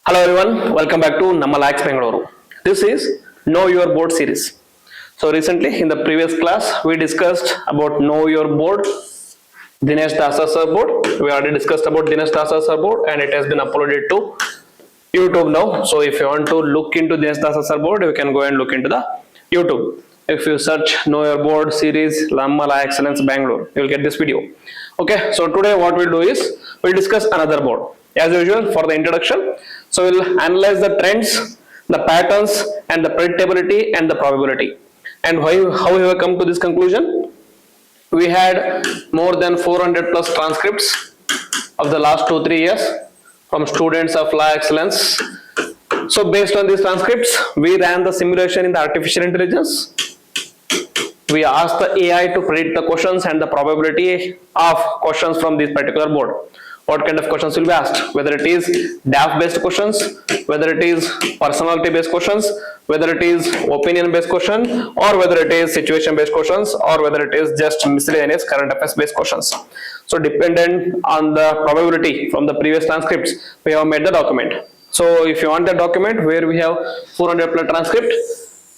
Hello everyone, welcome back to Namma Laex Bangalore. This is Know Your Board series. So recently in the previous class we discussed about Know Your Board, Dinesh Dasa Sir board. We already discussed about Dinesh Dasa Sir board and it has been uploaded to YouTube now. So if you want to look into Dinesh Dasa Sir board, you can go and look into the YouTube. If you search Know Your Board series Namma LaExcellence Bangalore, you will get this video. Okay, so today what we'll do is we'll discuss another board. As usual for the introduction, so we'll analyze the trends, the patterns and the predictability and the probability. And how we have come to this conclusion? We had more than 400 plus transcripts of the last 2-3 years from students of LaExcellence. So based on these transcripts, we ran the simulation in the artificial intelligence. We asked the AI to predict the questions and the probability of questions from this particular board. What kind of questions will be asked, whether it is DAF based questions, whether it is personality based questions, whether it is opinion based question, or whether it is situation based questions, or whether it is just miscellaneous current affairs based questions. So dependent on the probability from the previous transcripts, we have made the document. So if you want the document where we have 400 plus transcript,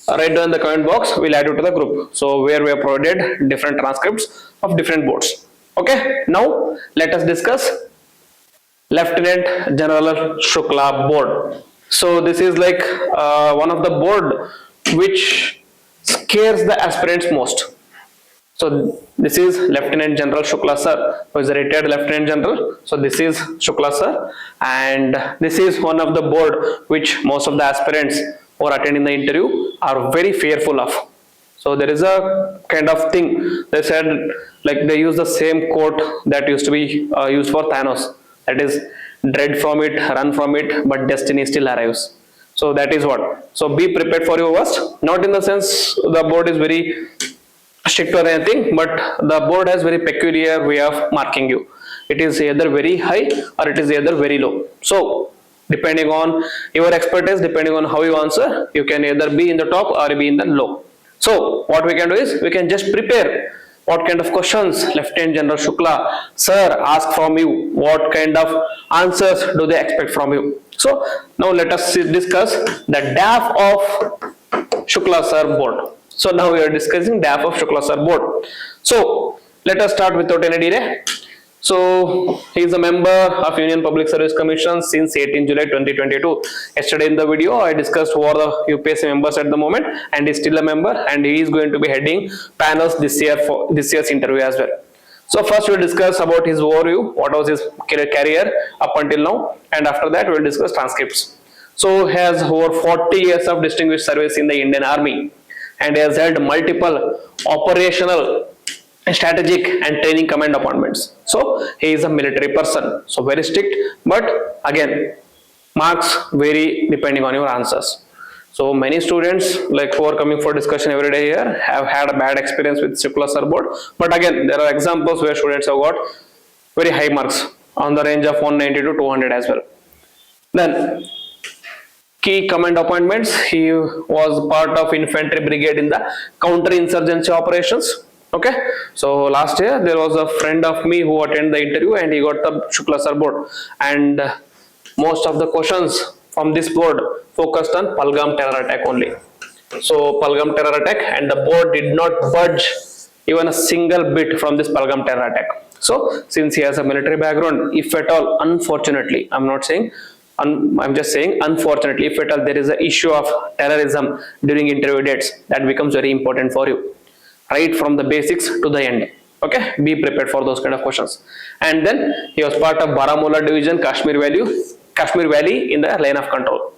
write down in the comment box, we'll add you to the group. So where we have provided different transcripts of different boards. Okay, now let us discuss Lieutenant General Shukla board. So this is like one of the board which scares the aspirants most. So this is Lieutenant General Shukla Sir, who is a retired Lieutenant General. So this is Shukla Sir, and this is one of the board which most of the aspirants who are attending the interview are very fearful of. So there is a kind of thing, they said, like they use the same quote that used to be used for Thanos. That is, dread from it, run from it, but destiny still arrives. So that is what. So be prepared for your worst. Not in the sense the board is very strict or anything, but the board has very peculiar way of marking you. It is either very high or it is either very low. So depending on your expertise, depending on how you answer, you can either be in the top or be in the low. So what we can do is we can just prepare what kind of questions Lieutenant General Shukla Sir ask from you, what kind of answers do they expect from you. So now let us discuss the DAF of Shukla Sir board. So now we are discussing DAF of Shukla Sir board. So let us start without any delay. So he is a member of Union Public Service Commission since 18 July 2022. Yesterday in the video I discussed who are the UPSC members at the moment, and he is still a member and he is going to be heading panels this year for this year's interview as well. So first we will discuss about his overview, what was his career up until now, and after that we will discuss transcripts. So he has over 40 years of distinguished service in the Indian Army and he has held multiple operational, strategic and training command appointments. So he is a military person, so very strict, but again marks vary depending on your answers. So many students like who are coming for discussion every day here have had a bad experience with Shukla Sir board, but again there are examples where students have got very high marks on the range of 190 to 200 as well. Then key command appointments, he was part of infantry brigade in the counter-insurgency operations. Okay, so last year there was a friend of me who attended the interview and he got the Shukla Sir board, and most of the questions from this board focused on Pahalgam terror attack only. So Pahalgam terror attack, and the board did not budge even a single bit from this Pahalgam terror attack. So since he has a military background, if at all, unfortunately, I'm just saying unfortunately, if at all there is an issue of terrorism during interview dates, that becomes very important for you. Right from the basics to the end. Okay, be prepared for those kind of questions. And then he was part of Baramulla division, Kashmir Valley in the line of control.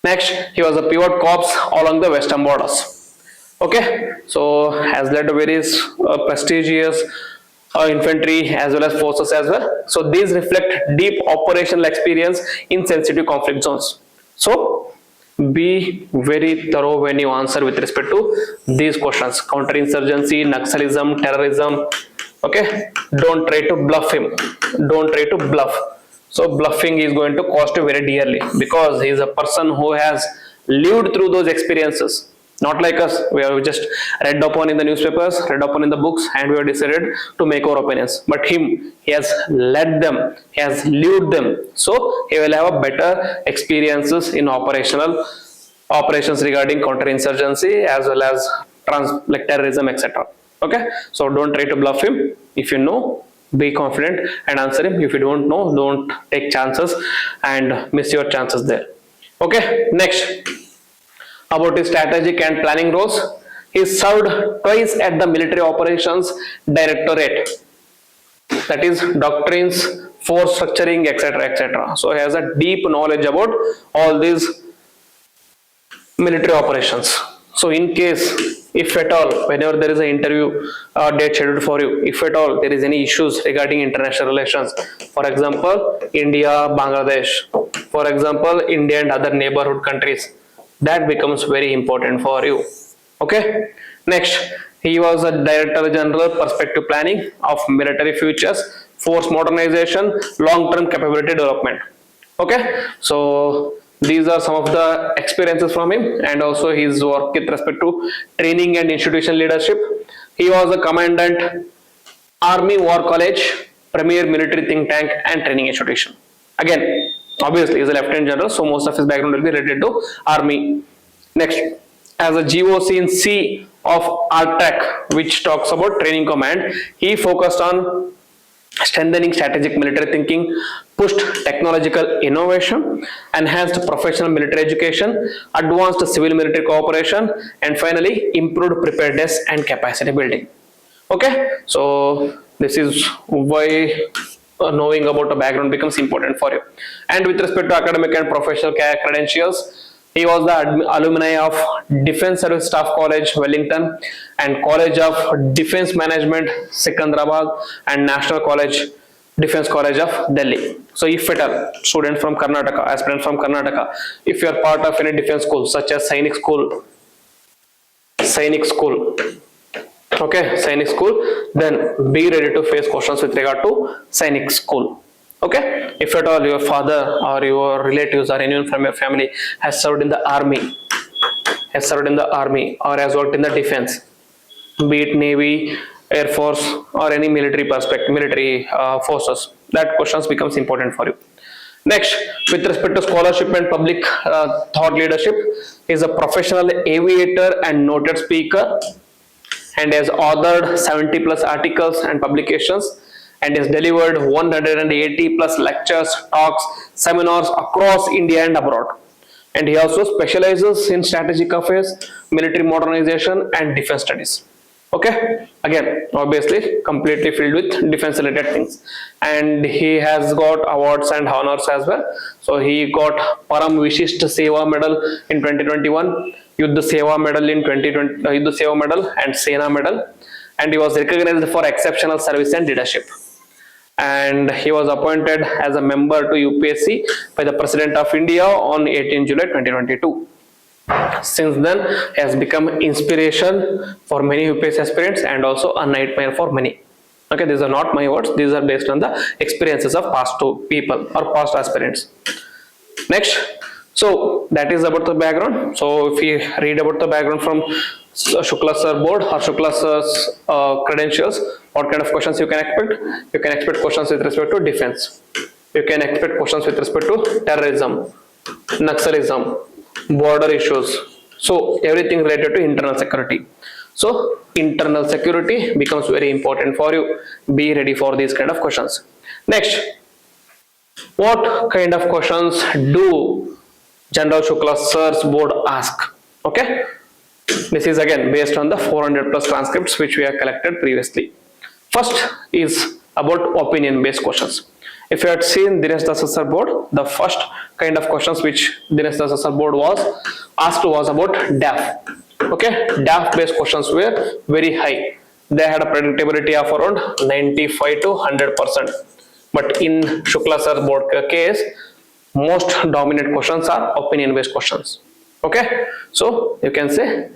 Next, he was a pivot corps along the western borders. Okay, so has led various prestigious infantry as well as forces as well. So these reflect deep operational experience in sensitive conflict zones. So be very thorough when you answer with respect to these questions: counterinsurgency, Naxalism, terrorism. Okay, don't try to bluff him. Don't try to bluff. So bluffing is going to cost you very dearly, because he is a person who has lived through those experiences. Not like us, we have just read upon in the newspapers, read upon in the books, and we have decided to make our opinions. But him, he has led them, he has lived them. So he will have a better experiences in operations regarding counterinsurgency as well as like terrorism, etc. Okay, so don't try to bluff him. If you know, be confident and answer him. If you don't know, don't take chances and miss your chances there. Okay, next, about his strategic and planning roles. He served twice at the Military Operations Directorate, that is doctrines, force structuring, etc., etc. So he has a deep knowledge about all these military operations. So in case, if at all, whenever there is an interview date scheduled for you, if at all there is any issues regarding international relations, for example, India, Bangladesh, for example, India and other neighborhood countries, that becomes very important for you. Okay. Next, he was a Director General Perspective Planning of Military Futures, Force Modernization, Long-Term Capability Development. Okay. So these are some of the experiences from him, and also his work with respect to training and institutional leadership. He was a Commandant, Army War College, Premier Military Think Tank and Training Institution. Again, obviously, he is a Lieutenant General, so most of his background will be related to Army. Next, as a GOC in C of RTAC, which talks about training command, he focused on strengthening strategic military thinking, pushed technological innovation, enhanced professional military education, advanced civil military cooperation, and finally improved preparedness and capacity building. Okay, so this is why knowing about the background becomes important for you. And with respect to academic and professional credentials, he was the alumni of Defence Service Staff College, Wellington, and College of Defence Management, Secunderabad, and National College, Defence College of Delhi. So if at all, student from Karnataka, aspirant from Karnataka, if you are part of any defence school such as Sainik School, okay, Sainik School, then be ready to face questions with regard to Sainik School. Okay, if at all your father or your relatives or anyone from your family has served in the army, or has worked in the defense, be it Navy, Air Force, or any military forces, that questions becomes important for you. Next, with respect to scholarship and public thought leadership, he is a professional aviator and noted speaker, and has authored 70 plus articles and publications, and has delivered 180 plus lectures, talks, seminars across India and abroad. And he also specializes in strategic affairs, military modernization, and defense studies. Okay, again, obviously completely filled with defense related things, and he has got awards and honors as well. So he got Param Vishisht Seva Medal in 2021, Yuddha Seva Medal in 2020, Yuddha Seva Medal and Sena Medal, and he was recognized for exceptional service and leadership. And he was appointed as a member to UPSC by the President of India on 18 July 2022. Since then, he has become inspiration for many UPSC aspirants and also a nightmare for many. Okay, these are not my words, these are based on the experiences of past two people or past aspirants. Next, so that is about the background. So if you read about the background from Shukla Sir board or Shukla Sir's credentials, what kind of questions you can expect? You can expect questions with respect to defense. You can expect questions with respect to terrorism, Naxalism, border issues. So everything related to internal security. So internal security becomes very important for you. Be ready for these kind of questions. Next, what kind of questions do General Shukla Sir's board ask? Okay, this is again based on the 400 plus transcripts which we have collected previously. First is about opinion based questions. If you had seen Dinesh Dasa Sir board, the first kind of questions which Dinesh Dasa Sir board was asked was about DAF. Okay, DAF based questions were very high. They had a predictability of around 95 to 100%. But in Shukla Sir board case, most dominant questions are opinion based questions. Okay, so you can say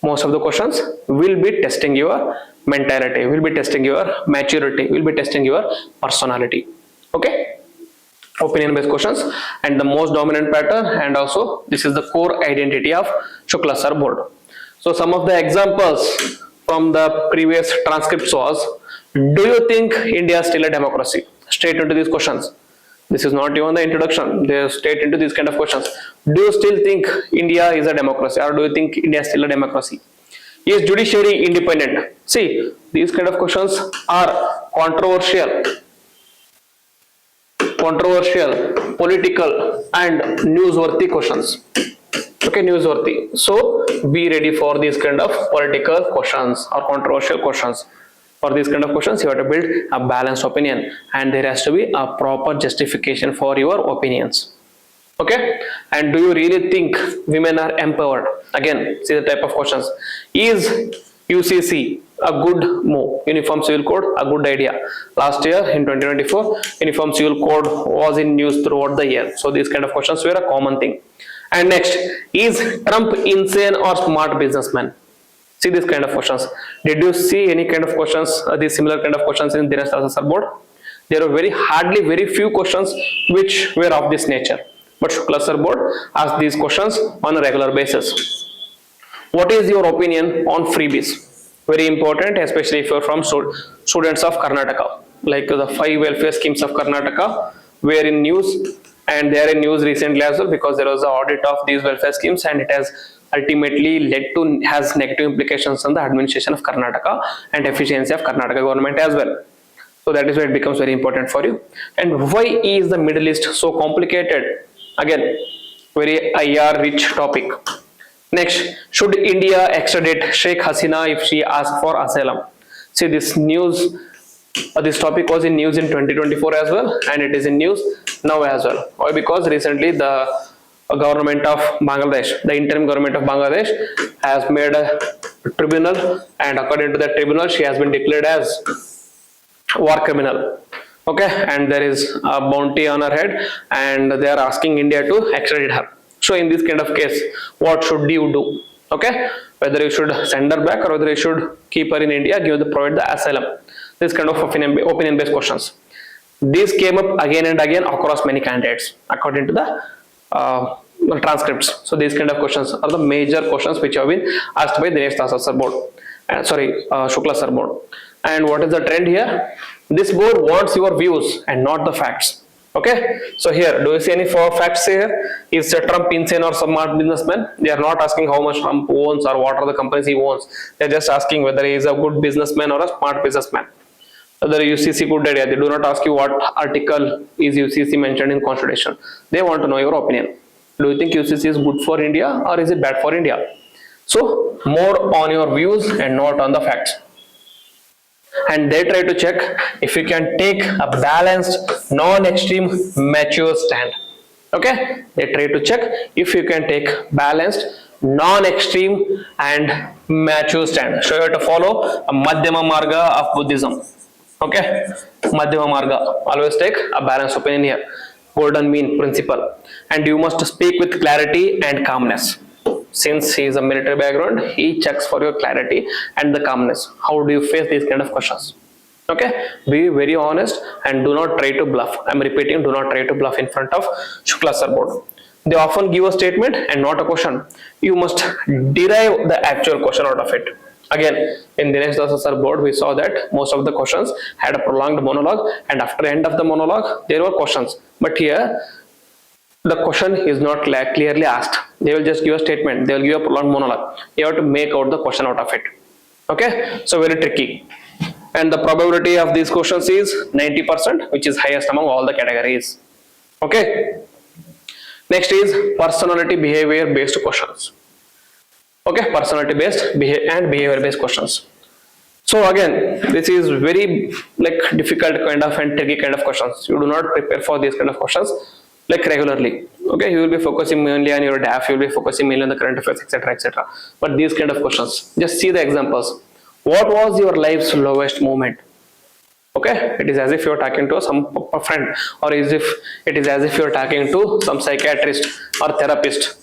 most of the questions will be testing your mentality, will be testing your maturity, will be testing your personality. Okay, opinion based questions, and the most dominant pattern, and also this is the core identity of Shukla Sir board. So some of the examples from the previous transcripts was, do you think India is still a democracy? Straight into these questions. This is not even the introduction. They straight into these kind of questions. Do you still think India is a democracy, or do you think India is still a democracy? Is judiciary independent? See, these kind of questions are controversial, political, and newsworthy questions. Okay, newsworthy. So be ready for these kind of political questions or controversial questions. For these kind of questions, you have to build a balanced opinion, and there has to be a proper justification for your opinions. Okay, and do you really think women are empowered? Again, see the type of questions. Is UCC a good move? Uniform Civil Code, a good idea? Last year in 2024, Uniform Civil Code was in news throughout the year. So these kind of questions were a common thing. And next, is Trump insane or smart businessman? See these kind of questions. Did you see any kind of questions, these similar kind of questions in Dinesh Dasar Sir board? There are very few questions which were of this nature. But Shukla Sir board asks these questions on a regular basis. What is your opinion on freebies? Very important, especially if you are from students of Karnataka. Like the 5 welfare schemes of Karnataka were in news, and they are in news recently as well, because there was an audit of these welfare schemes, and it has ultimately has negative implications on the administration of Karnataka and efficiency of Karnataka government as well. So that is why it becomes very important for you. And why is the Middle East so complicated? Again, very IR rich topic. Next, should India extradite Sheikh Hasina if she asks for asylum? See, this news, this topic was in news in 2024 as well, and it is in news now as well. Why? Because recently the government of Bangladesh, the interim government of Bangladesh, has made a tribunal, and according to that tribunal, she has been declared as war criminal. Okay, and there is a bounty on her head, and they are asking India to extradite her. So in this kind of case, what should you do? Okay, whether you should send her back or whether you should keep her in India, provide the asylum. This kind of opinion-based questions. These came up again and again across many candidates according to the transcripts. So these kind of questions are the major questions which have been asked by Dinesh Dasar Sir board. Shukla Sir board. And what is the trend here? This board wants your views and not the facts. Okay, so here, do you see any facts here? Is Trump insane or smart businessman? They are not asking how much Trump owns or what are the companies he owns. They are just asking whether he is a good businessman or a smart businessman. Whether UCC good idea. They do not ask you what article is UCC mentioned in Constitution. They want to know your opinion. Do you think UCC is good for India or is it bad for India? So more on your views and not on the facts. And they try to check if you can take a balanced, non-extreme, mature stand. Okay, they try to check if you can take balanced, non-extreme and mature stand. So you have to follow a Madhyama Marga of Buddhism. Okay, Madhyama Marga, always take a balanced opinion here, golden mean principle, and you must speak with clarity and calmness. Since he is a military background, he checks for your clarity and the calmness. How do you face these kind of questions? Okay, be very honest and do not try to bluff. I'm repeating, do not try to bluff in front of Shukla Sir board. They often give a statement and not a question. You must derive the actual question out of it. Again, in Dinesh Dasar Sir board, we saw that most of the questions had a prolonged monologue, and after the end of the monologue, there were questions. But here, the question is not clearly asked. They will just give a statement. They will give a prolonged monologue. You have to make out the question out of it. Okay, so very tricky. And the probability of these questions is 90%, which is highest among all the categories. Okay. Next is personality behavior based questions. Okay, personality based and behavior based questions. So again, this is very difficult kind of and tricky kind of questions. You do not prepare for these kind of questions regularly. Okay, you will be focusing mainly on your DAF, you will be focusing mainly on the current affairs, etc., etc. But these kind of questions, just see the examples. What was your life's lowest moment? Okay, it is as if you are talking to a friend, or as if it is as if you are talking to some psychiatrist or therapist.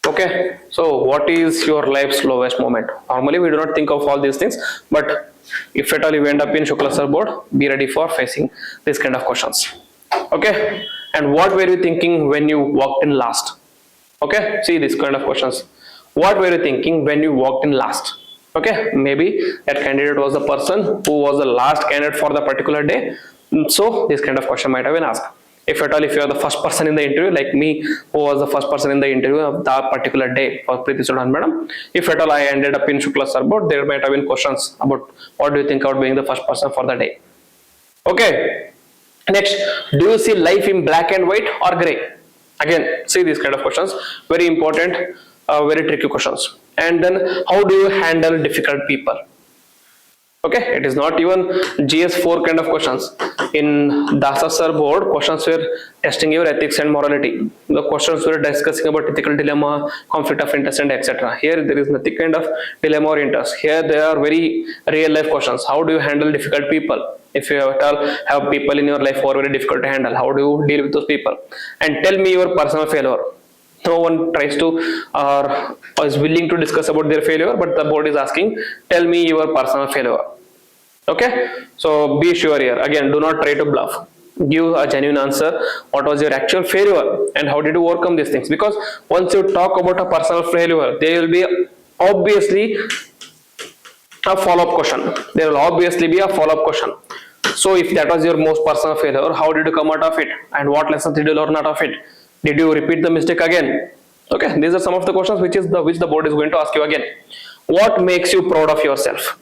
Okay, so what is your life's lowest moment? Normally we do not think of all these things, but if at all you end up in Shukla Sir board, be ready for facing these kind of questions. Okay, and what were you thinking when you walked in last? Okay, see these kind of questions. What were you thinking when you walked in last? Okay, maybe that candidate was the person who was the last candidate for the particular day. So this kind of question might have been asked. If at all, if you are the first person in the interview, like me, who was the first person in the interview of that particular day for Preeti Sudan madam, if at all I ended up in Shukla Sir board, there might have been questions about what do you think about being the first person for the day. Okay. Next, do you see life in black and white or gray? Again, see these kind of questions, very important, very tricky questions. And then, how do you handle difficult people? Okay, it is not even GS4 kind of questions. In Dasa Sir board, questions were testing your ethics and morality. The questions were discussing about ethical dilemma, conflict of interest, and etc. Here there is nothing kind of dilemma or interest. Here they are very real life questions. How do you handle difficult people? If you at all have people in your life who are very difficult to handle, how do you deal with those people? And tell me your personal failure. No one tries to or is willing to discuss about their failure, but the board is asking, tell me your personal failure. Okay, so be sure here. Again, do not try to bluff. Give a genuine answer. What was your actual failure and how did you overcome these things? Because once you talk about a personal failure, there will be obviously a follow-up question. There will obviously be a follow-up question. So if that was your most personal failure, how did you come out of it? And what lessons did you learn out of it? Did you repeat the mistake again? Okay, these are some of the questions which the board is going to ask you again. What makes you proud of yourself?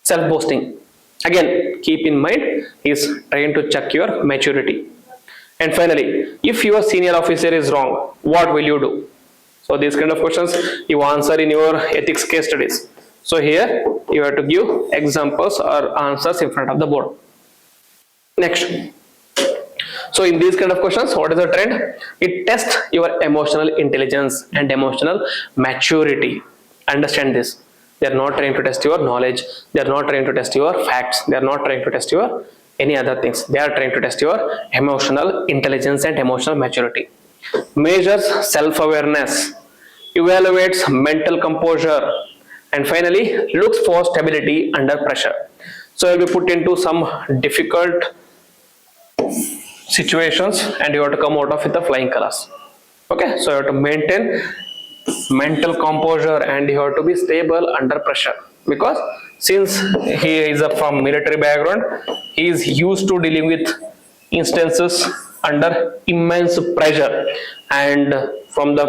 Self-boasting. Again, keep in mind, is trying to check your maturity. And finally, if your senior officer is wrong, what will you do? So these kind of questions you answer in your ethics case studies. So here you have to give examples or answers in front of the board. Next. So in these kind of questions, what is the trend? It tests your emotional intelligence and emotional maturity. Understand this. They are not trying to test your knowledge. They are not trying to test your facts. They are not trying to test your any other things. They are trying to test your emotional intelligence and emotional maturity. Measures self-awareness, evaluates mental composure, and finally looks for stability under pressure. So you'll be put into some difficult situations and you have to come out of with the flying colors. Okay, so you have to maintain mental composure and you have to be stable under pressure, because since he is from military background, he is used to dealing with instances under immense pressure. And from the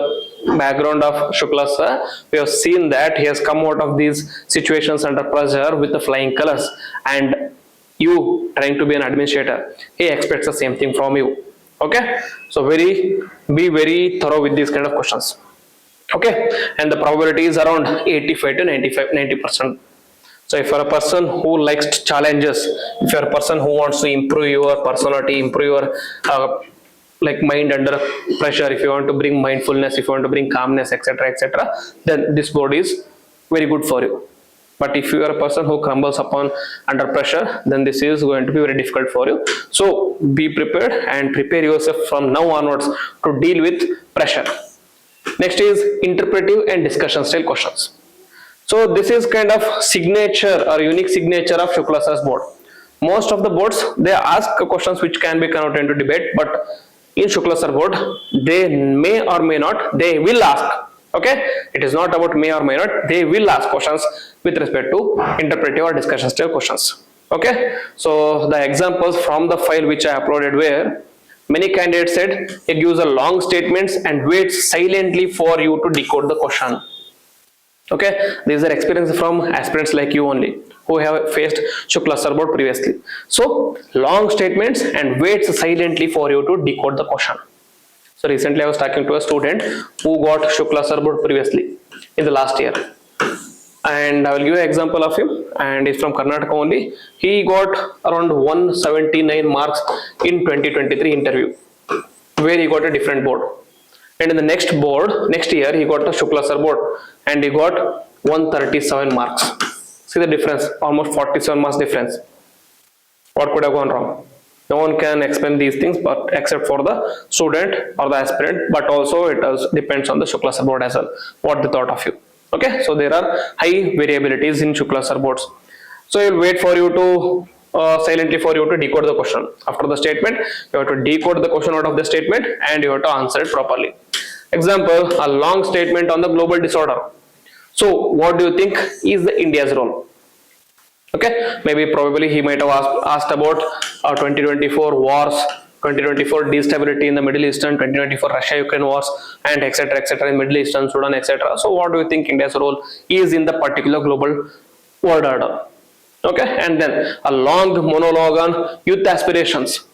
background of Shukla sir, we have seen that he has come out of these situations under pressure with the flying colors. And you trying to be an administrator, he expects the same thing from you. Okay, so be very thorough with these kind of questions. Okay, and the probability is around 85 to 90%. So if you're a person who likes challenges, if you're a person who wants to improve your personality, improve your like mind under pressure, if you want to bring mindfulness, if you want to bring calmness, etc., then this board is very good for you. But if you are a person who crumbles upon under pressure, then this is going to be very difficult for you. So be prepared and prepare yourself from now onwards to deal with pressure. Next is interpretive and discussion style questions. So this is kind of signature or unique signature of Shukla Sir's board. Most of the boards, they ask questions which can be converted into debate, but in Shukla Sir board, they may or may not, they will ask. Okay, it is not about may or may not, they will ask questions with respect to interpretive or discussion style questions. Okay, so the examples from the file which I uploaded were, many candidates said it gives a long statements and waits silently for you to decode the question. Okay, these are experiences from aspirants like you only, who have faced Shukla Sir board previously. So long statements and waits silently for you to decode the question. So recently I was talking to a student who got Shukla Sir board previously in the last year. And I will give you an example of him, and he's from Karnataka only. He got around 179 marks in 2023 interview, where he got a different board. And in the next board, next year, he got the Shukla Sir board and he got 137 marks. See the difference, almost 47 marks difference. What could have gone wrong? No one can explain these things but except for the student or the aspirant, but also it depends on the Shukla Sir board as well, what they thought of you. Okay, so there are high variabilities in Shukla Sir boards. So you'll wait for you to silently for you to decode the question. After the statement, you have to decode the question out of the statement and you have to answer it properly. Example, a long statement on the global disorder. So what do you think is the India's role? Okay, maybe probably he might have asked about 2024 wars, 2024 destability in the Middle East, 2024 Russia-Ukraine wars, and etc. in Middle East, Sudan, etc. So what do you think India's role is in the particular global world order? Okay, and then a long monologue on youth aspirations.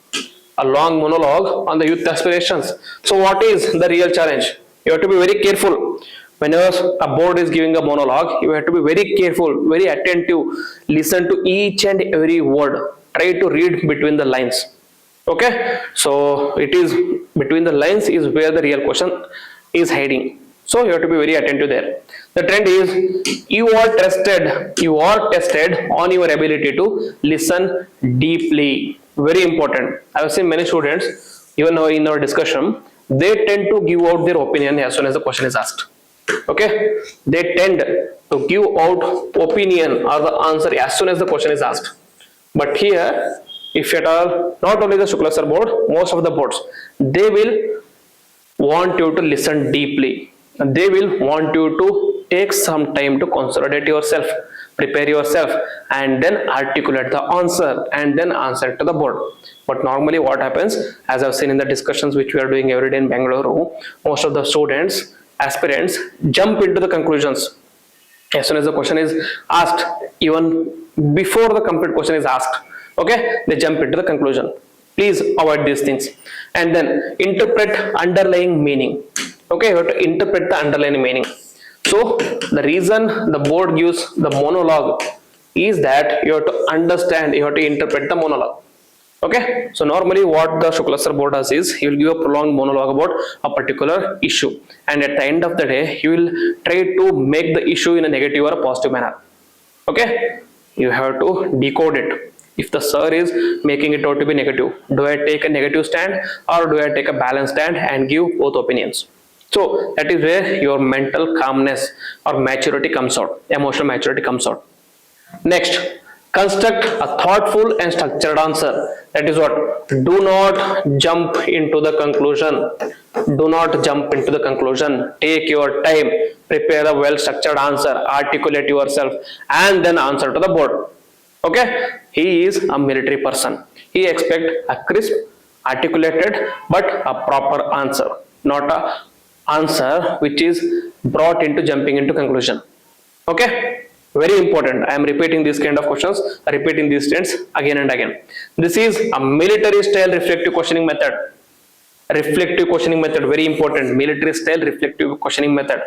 A long monologue on the youth aspirations. So what is the real challenge? You have to be very careful. Whenever a board is giving a monologue, you have to be very careful, very attentive, listen to each and every word, try to read between the lines. Okay, so it is between the lines is where the real question is hiding. So you have to be very attentive there. The trend is you are tested on your ability to listen deeply. Very important. I have seen many students, even in our discussion, they tend to give out their opinion as soon as the question is asked. Okay, they tend to give out opinion or the answer as soon as the question is asked. But here, if at all, not only the Shukla Sir board, most of the boards, they will want you to listen deeply. They will want you to take some time to consolidate yourself, prepare yourself, and then articulate the answer and then answer to the board. But normally what happens, as I've seen in the discussions which we are doing every day in Bangalore, most of the students, aspirants jump into the conclusions as soon as the question is asked, even before the complete question is asked. Okay, they jump into the conclusion. Please avoid these things. And then interpret underlying meaning. Okay, you have to interpret the underlying meaning. So the reason the board gives the monologue is that you have to understand, you have to interpret the monologue. Okay, so normally what the Shukla Sir board does is he will give a prolonged monologue about a particular issue, and at the end of the day he will try to make the issue in a negative or a positive manner. Okay, you have to decode it. If the sir is making it out to be negative, do I take a negative stand or do I take a balanced stand and give both opinions? So that is where your mental calmness or maturity comes out, emotional maturity comes out. Next, construct a thoughtful and structured answer. That is what, do not jump into the conclusion. Do not jump into the conclusion. Take your time, prepare a well structured answer, articulate yourself, and then answer to the board. Okay, he is a military person. He expects a crisp, articulated, but a proper answer, not a answer which is brought into jumping into conclusion. Okay, very important. I am repeating these kind of questions, repeating these statements again and again. This is a military style reflective questioning method. Reflective questioning method, very important. Military style reflective questioning method.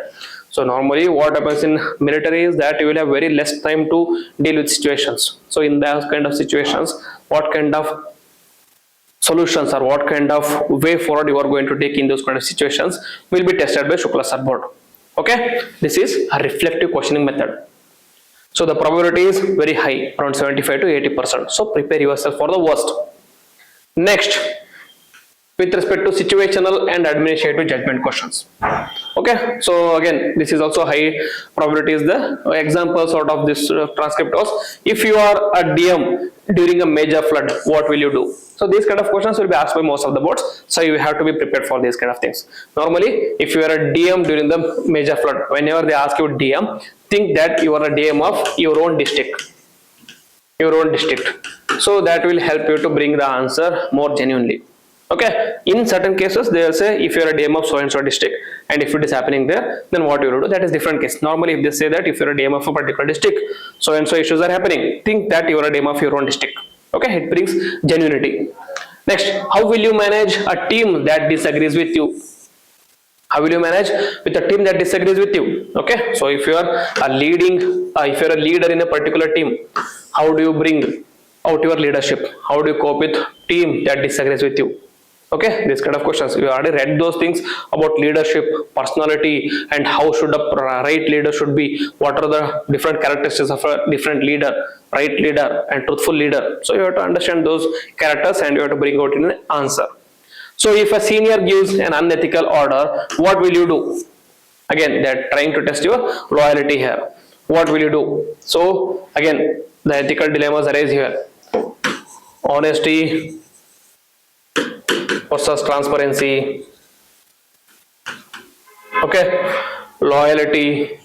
So normally what happens in military is that you will have very less time to deal with situations. So in those kind of situations, what kind of solutions or what kind of way forward you are going to take in those kind of situations will be tested by Shukla Sir board. Okay, this is a reflective questioning method. So the probability is very high, around 75 to 80%. So prepare yourself for the worst. Next, with respect to situational and administrative judgment questions. Okay, so again, this is also high probability. Is the example sort of this transcript was, if you are a DM during a major flood, what will you do? So these kind of questions will be asked by most of the boards, so you have to be prepared for these kind of things. Normally, if you are a DM during the major flood, whenever they ask you DM, think that you are a DM of your own district. So that will help you to bring the answer more genuinely. Okay, in certain cases they will say if you are a DM of so and so district and if it is happening there, then what you will do, that is different case. Normally if they say that if you are a DM of a particular district, so and so issues are happening, think that you are a DM of your own district. Okay, it brings genuinity. Next, how will you manage a team that disagrees with you? How will you manage with a team that disagrees with you? Okay, so if you are a leader in a particular team, how do you bring out your leadership? How do you cope with team that disagrees with you? Okay, this kind of questions. We already read those things about leadership, personality, and how should a right leader should be. What are the different characteristics of a different leader, right leader, and truthful leader. So you have to understand those characters and you have to bring out an answer. So if a senior gives an unethical order, what will you do? Again, they are trying to test your loyalty here. What will you do? So again, the ethical dilemmas arise here. Honesty versus transparency. Okay, loyalty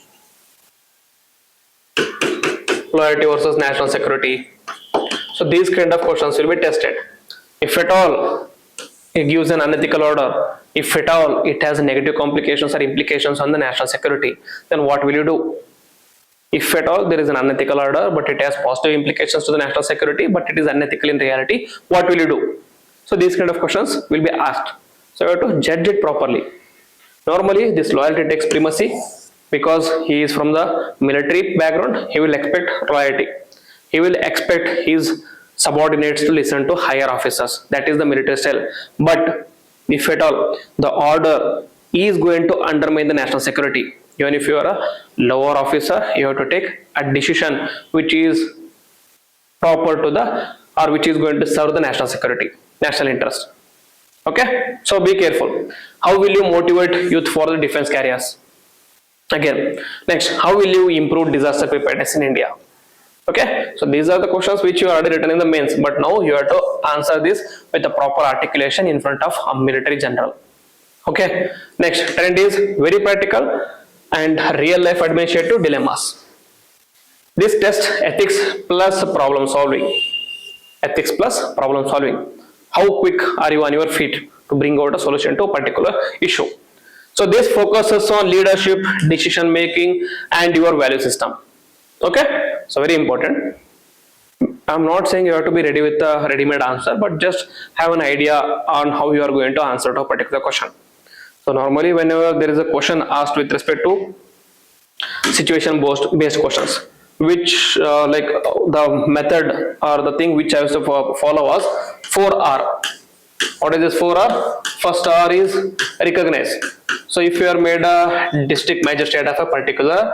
versus national security. So these kind of questions will be tested. If at all it gives an unethical order, if at all it has negative complications or implications on the national security, then what will you do? If at all there is an unethical order but it has positive implications to the national security but it is unethical in reality, what will you do? So these kind of questions will be asked. So you have to judge it properly. Normally this loyalty takes primacy because he is from the military background. He will expect loyalty. He will expect his subordinates to listen to higher officers. That is the military style. But if at all the order is going to undermine the national security, even if you are a lower officer, you have to take a decision which is proper to the, or which is going to serve the national security, national interest. Okay, so be careful. How will you motivate youth for the defense careers? Again, next, how will you improve disaster preparedness in India? Okay, so these are the questions which you already written in the mains, but now you have to answer this with a proper articulation in front of a military general. Okay, next, trend is very practical and real life administrative dilemmas. This test ethics plus problem solving. Ethics plus problem solving. How quick are you on your feet to bring out a solution to a particular issue? So this focuses on leadership, decision making, and your value system. Okay, so very important. I'm not saying you have to be ready with a ready-made answer, but just have an idea on how you are going to answer to a particular question. So normally whenever there is a question asked with respect to situation based questions, which like the method or the thing which I used to follow was 4R. What is this 4R? First R is recognize. So if you are made a district magistrate of a particular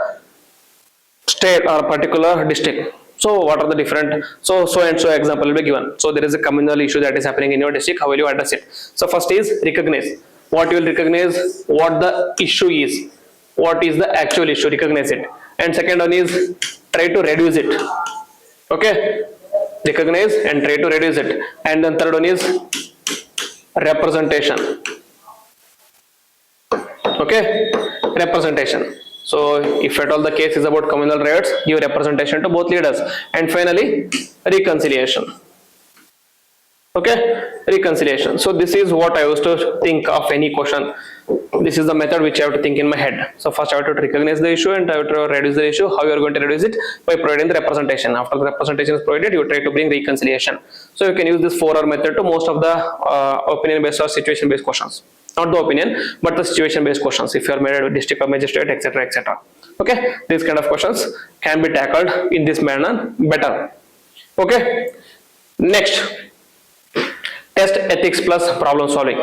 state or particular district, so what are the different, so and so example will be given. So there is a communal issue that is happening in your district, how will you address it? So first is recognize. What you will recognize, what the issue is, what is the actual issue, recognize it. And second one is try to reduce it. Okay, recognize and try to reduce it. And then third one is representation. Okay, representation. So if at all the case is about communal riots, give representation to both leaders. And finally, reconciliation. Okay, reconciliation. So this is what I used to think of any question. This is the method which I have to think in my head. So first I have to recognize the issue and I have to reduce the issue. How you are going to reduce it? By providing the representation. After the representation is provided, you try to bring reconciliation. So you can use this 4R method to most of the opinion based or situation based questions. Not the opinion, but the situation based questions. If you are made a district or magistrate, etc., etc. Okay, these kind of questions can be tackled in this manner better. Okay, next, test ethics plus problem solving.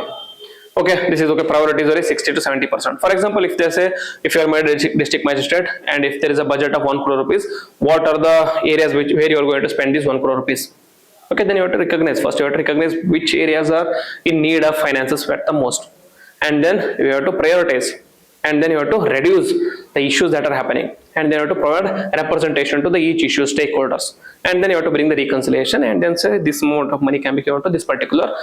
Okay, this is okay. Priority is very 60 to 70%. For example, if they say if you are made a district magistrate and if there is a budget of 1 crore rupees, what are the areas where you are going to spend this 1 crore rupees? Okay, then you have to recognize. First, you have to recognize which areas are in need of finances at the most, and then you have to prioritize, and then you have to reduce the issues that are happening, and then you have to provide representation to the each issue stakeholders, and then you have to bring the reconciliation, and then say this amount of money can be given to this particular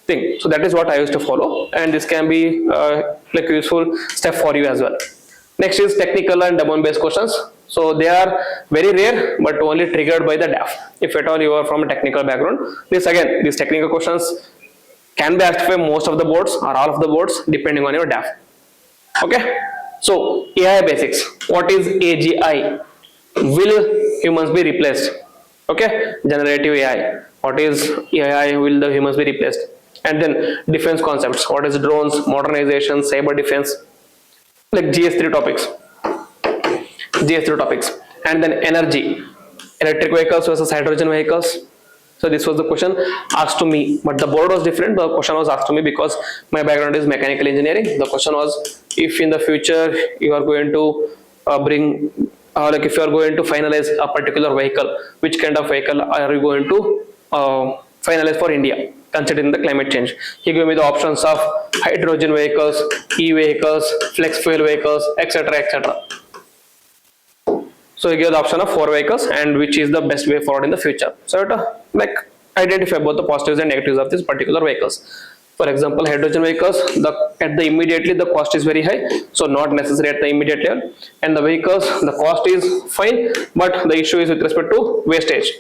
thing. So that is what I used to follow, and this can be like a useful step for you as well. Next is technical and domain based questions. So they are very rare, but only triggered by the DAF. If at all you are from a technical background, these technical questions can be asked by most of the boards or all of the boards depending on your DAF. Okay, so AI basics. What is AGI? Will humans be replaced? Okay, generative AI. What is AI? Will the humans be replaced? And then defense concepts. What is drones, modernization, cyber defense? Like GS3 topics. And then energy, electric vehicles versus hydrogen vehicles. So this was the question asked to me, but the board was different. The question was asked to me because my background is mechanical engineering. The question was, if in the future you are going to like if you are going to finalize a particular vehicle, which kind of vehicle are you going to finalize for India, considering the climate change? He gave me the options of hydrogen vehicles, e-vehicles, flex fuel vehicles, etc., etc. So he gave the option of 4 vehicles and which is the best way forward in the future. So to like identify both the positives and negatives of these particular vehicles. For example, hydrogen vehicles, immediately the cost is very high, so not necessary at the immediate level. And the vehicles, the cost is fine, but the issue is with respect to wastage.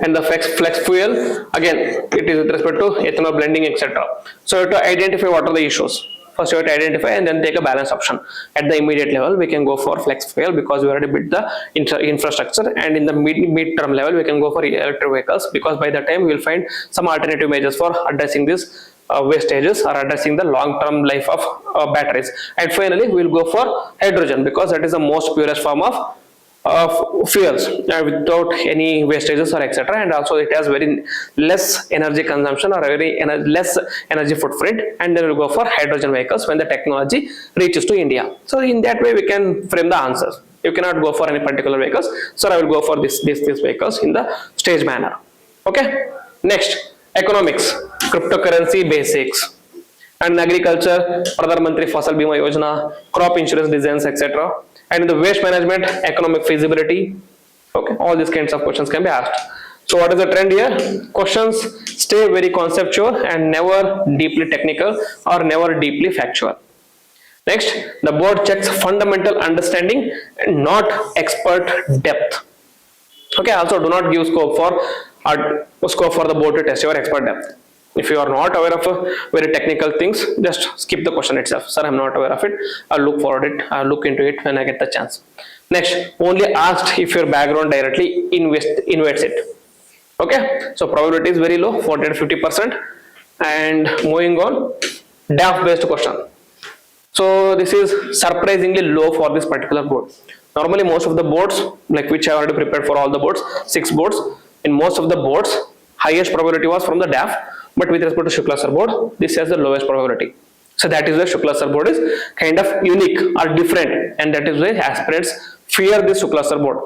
And the flex fuel, again, it is with respect to ethanol blending, etc. So you have to identify what are the issues. First you have to identify and then take a balance option. At the immediate level, we can go for flex fuel because we already built the infrastructure, and in the mid-term level, we can go for electric vehicles because by the time we will find some alternative measures for addressing this wastages or addressing the long-term life of batteries. And finally, we will go for hydrogen because that is the most purest form of fuels without any wastages or etc. And also it has very less energy consumption or very less energy footprint. And then we'll go for hydrogen vehicles when the technology reaches to India. So in that way we can frame the answers. You cannot go for any particular vehicles. So I will go for these vehicles in the stage manner. Okay. Next, economics, cryptocurrency basics, and agriculture, Pradhan Mantri Fasal Bima Yojana, crop insurance designs, etc. And in the waste management, economic feasibility. Okay, all these kinds of questions can be asked. So what is the trend here? Questions stay very conceptual and never deeply technical or never deeply factual. Next, the board checks fundamental understanding and not expert depth. Okay, also do not give scope for the board to test your expert depth. If you are not aware of very technical things, just skip the question itself. Sir, I'm not aware of it. I'll look into it when I get the chance. Next, only asked if your background directly invades it. Okay, so probability is very low, 40 to 50%. And moving on, DAF based question. So this is surprisingly low for this particular board. Normally most of the boards, like which I already prepared for all the boards, 6 boards, in most of the boards, highest probability was from the DAF. But with respect to Shukla Sir board, this has the lowest probability. So that is why Shukla Sir board is kind of unique or different, and that is why aspirants fear this Shukla Sir board.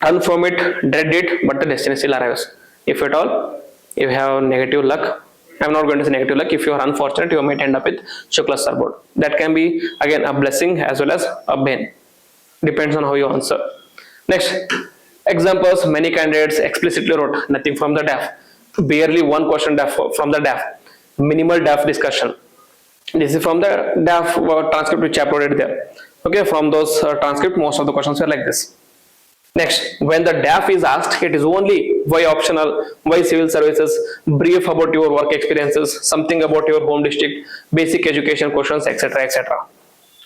Run from it, dread it, but the destiny still arrives. If at all, you have negative luck, I'm not going to say negative luck, if you are unfortunate, you might end up with Shukla Sir board. That can be again a blessing as well as a bane. Depends on how you answer. Next, examples, many candidates explicitly wrote nothing from the DAF. Barely one question from the DAF, minimal DAF discussion. This is from the DAF transcript which I uploaded there. Okay, from those transcript, most of the questions are like this. Next, when the DAF is asked, it is only why optional, why civil services, brief about your work experiences, something about your home district, basic education questions, etc. etc.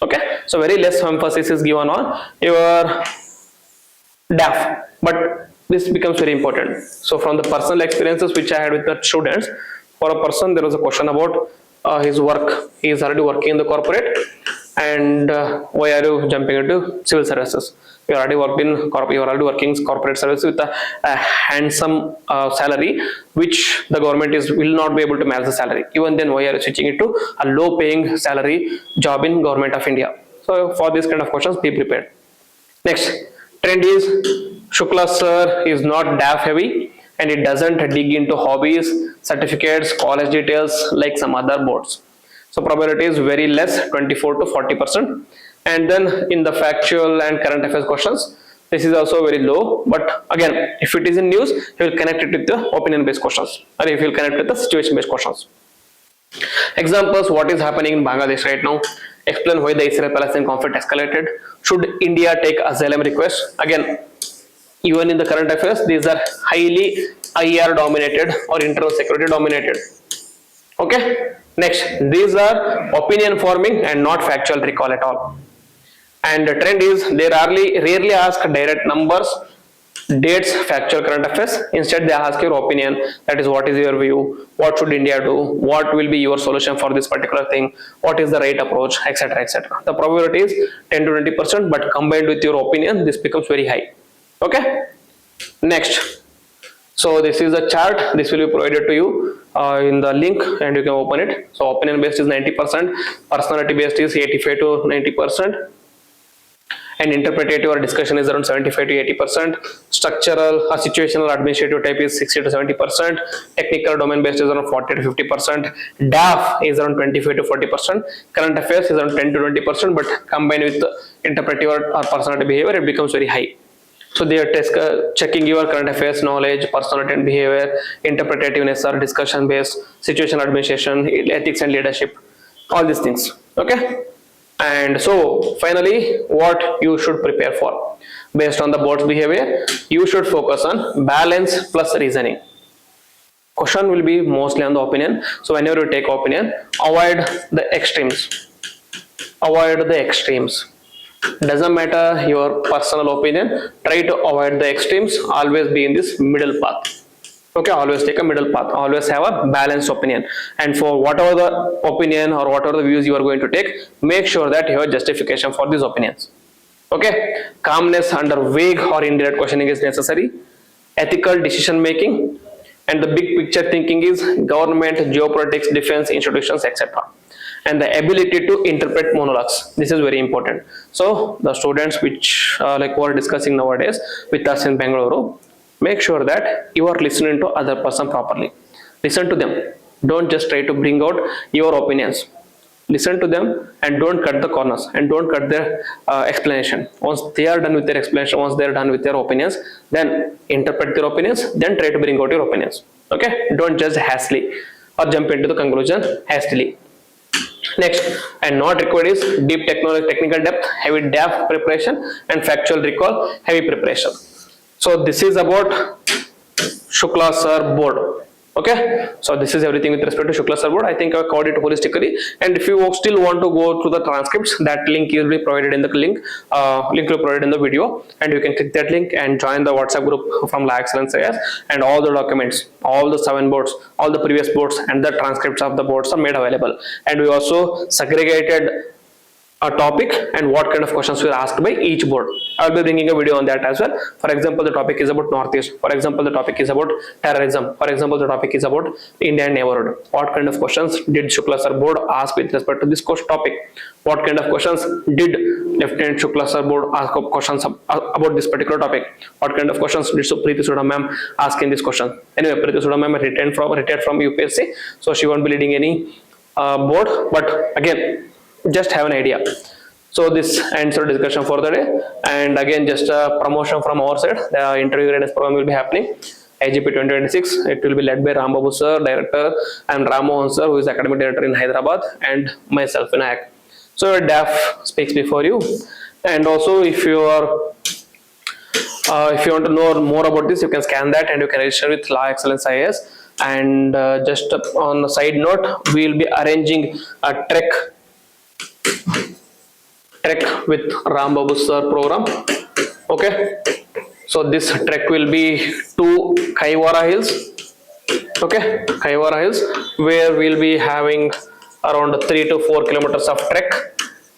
Okay, so very less emphasis is given on your DAF, but this becomes very important. So from the personal experiences which I had with the students, for a person there was a question about his work. He is already working in the corporate, and why are you jumping into civil services? You already working in corporate service with a handsome salary, which the government will not be able to match the salary. Even then, why are you switching it to a low paying salary job in government of India? So for this kind of questions, be prepared. Next, trend is Shukla Sir is not DAF heavy, and it doesn't dig into hobbies, certificates, college details like some other boards. So probability is very less, 24 to 40%. And then in the factual and current affairs questions, this is also very low. But again, if it is in news, you will connect it with the opinion-based questions, or if you will connect with the situation-based questions. Examples: what is happening in Bangladesh right now? Explain why the Israel-Palestine conflict escalated. Should India take asylum request? Again, even in the current affairs, these are highly IR dominated or internal security dominated. Okay. Next, these are opinion forming and not factual recall at all. And the trend is they rarely ask direct numbers, dates, factual current affairs. Instead, they ask your opinion. That is, what is your view? What should India do? What will be your solution for this particular thing? What is the right approach, etc., etc. The probability is 10 to 20%, but combined with your opinion, this becomes very high. Okay. Next. So this is a chart. This will be provided to you in the link, and you can open it. So opinion based is 90%, personality based is 85 to 90%, and interpretative or discussion is around 75 to 80%. Structural or situational administrative type is 60 to 70%. Technical domain based is around 40 to 50%. DAF is around 25 to 40%. Current affairs is around 10 to 20%, but combined with interpretive or personality behavior, it becomes very high. So they are checking your current affairs knowledge, personality and behavior, interpretativeness or discussion based, situational administration, ethics and leadership, all these things. Okay. And so finally, what you should prepare for based on the board's behavior, you should focus on balance plus reasoning. Question will be mostly on the opinion. So whenever you take opinion, avoid the extremes. Avoid the extremes. Doesn't matter your personal opinion, try to avoid the extremes, always be in this middle path. Okay, always take a middle path, always have a balanced opinion, and for whatever the opinion or whatever the views you are going to take, make sure that you have justification for these opinions. Okay, calmness under vague or indirect questioning is necessary, ethical decision making, and the big picture thinking is government, geopolitics, defense, institutions, etc. And the ability to interpret monologues, this is very important. So the students which like we are discussing nowadays with us in Bangalore, make sure that you are listening to other person properly. Listen to them, don't just try to bring out your opinions. Listen to them and don't cut the corners and don't cut their explanation. Once they are done with their explanation, once they are done with their opinions, then interpret their opinions, then try to bring out your opinions. Okay, don't just hastily or jump into the conclusion hastily. Next, and not required is deep technical depth, heavy depth preparation, and factual recall, heavy preparation. So this is about Shukla Sir board. Okay, so this is everything with respect to Shukla Sir board. I think I covered it holistically, and if you still want to go through the transcripts, that link will be provided in the link will be provided in the video, and you can click that link and join the WhatsApp group from LaExcellence IAS, and all the documents, all the 7 boards, all the previous boards and the transcripts of the boards are made available. And we also segregated a topic and what kind of questions were asked by each board. I will be bringing a video on that as well. For example, the topic is about Northeast. For example, the topic is about terrorism. For example, the topic is about Indian neighborhood. What kind of questions did Shukla Sir board ask with respect to this topic? What kind of questions did Lieutenant Shukla Sir board ask questions about this particular topic? What kind of questions did Preeti Sudha ma'am ask in this question? Anyway, Preeti Sudha ma'am retired from UPSC, so she won't be leading any board, but again, just have an idea. So this ends our discussion for the day, and again just a promotion from our side. The interview readiness program will be happening IGP 2026. It will be led by Rambabu Sir, director, and Ramohan Sir, who is academic director in Hyderabad, and myself, Vinayak. So DAF speaks before you. And also if you want to know more about this, you can scan that and you can register with LaExcellence IAS. And just on a side note, we will be arranging a trek with Rambabu Sir program. Okay, so this trek will be to Kaivara Hills. Okay, Kaivara Hills, where we'll be having around 3 to 4 kilometers of trek,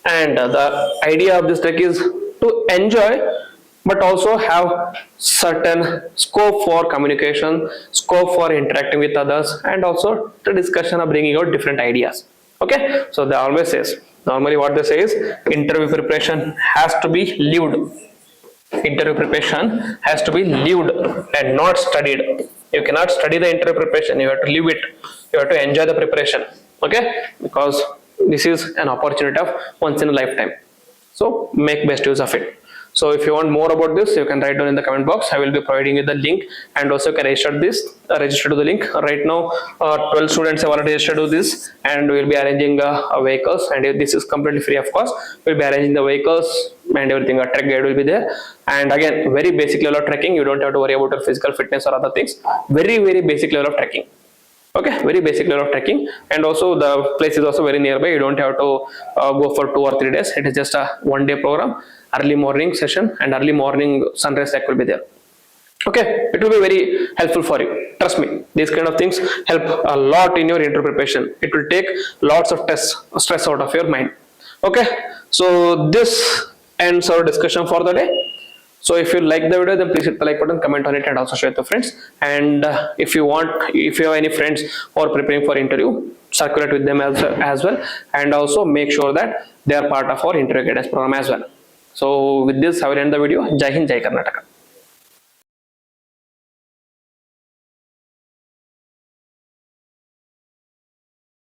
and the idea of this trek is to enjoy but also have certain scope for communication, scope for interacting with others, and also the discussion of bringing out different ideas. Okay, so they always says, normally what they say is interview preparation has to be lived. Interview preparation has to be lived and not studied. You cannot study the interview preparation, you have to live it. You have to enjoy the preparation. Okay, because this is an opportunity of once in a lifetime. So make best use of it. So if you want more about this, you can write down in the comment box. I will be providing you the link, and also you can register to the link. Right now 12 students have already registered to this, and we will be arranging vehicles, and this is completely free of cost. We will be arranging the vehicles and everything. A trek guide will be there, and again, very basic level of trekking. You don't have to worry about your physical fitness or other things. Very basic level of trekking. Okay, very basic level of trekking, and also the place is also very nearby. You don't have to go for 2 or 3 days. It is just a 1-day program. Early morning session and early morning sunrise trek will be there. Okay, it will be very helpful for you. Trust me, these kind of things help a lot in your interview preparation. It will take lots of stress out of your mind. Okay, so this ends our discussion for the day. So if you like the video, then please hit the like button, comment on it, and also share it with friends. And if you have any friends who are preparing for interview, circulate with them as well, and also make sure that they are part of our interview guidance program as well. So with this, I will end the video. Jai Hind, Jai Karnataka.